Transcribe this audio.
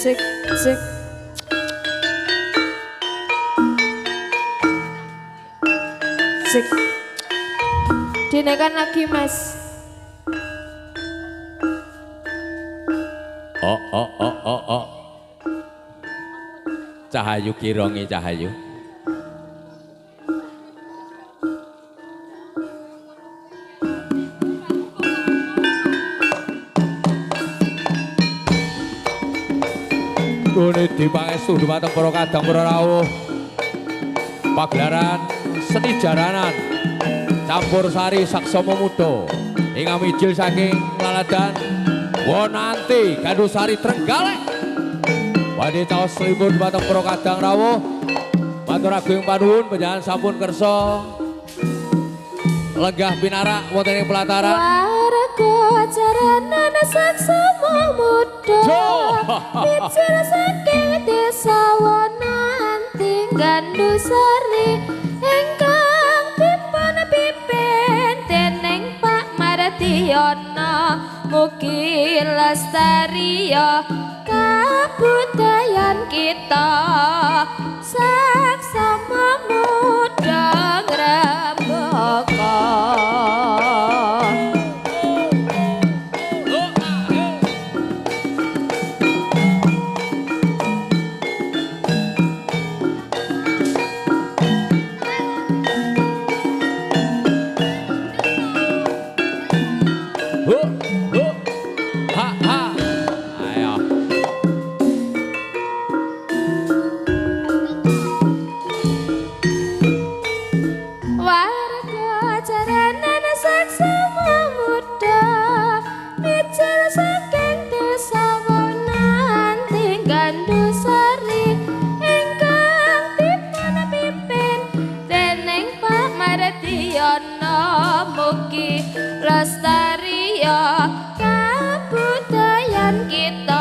cek cek. Cek. Dinaikkan lagi Mas. Oh. Cahayu kirongi cahayu. Gune dipangestu dumateng para kadang para rawuh. Pagelaran seni jaranan campur sari saksama muda ingkang mijil saking Laladan Wonanti Gandusari Trenggalek. Badhe caos lipun dumateng para kadang rawuh. Matur agung panuwun panjenengan sampun kersa lenggah pinarak wonten ing pelataran. Warga jaranan saksama muda mijil saking desa Wonanti Gandusari ingkang dipun pimpin dening Pak Mardiono. Mugi lestariya kabudayan kita saksama muda ngrembaka. Mugi lestariya kabudayan kita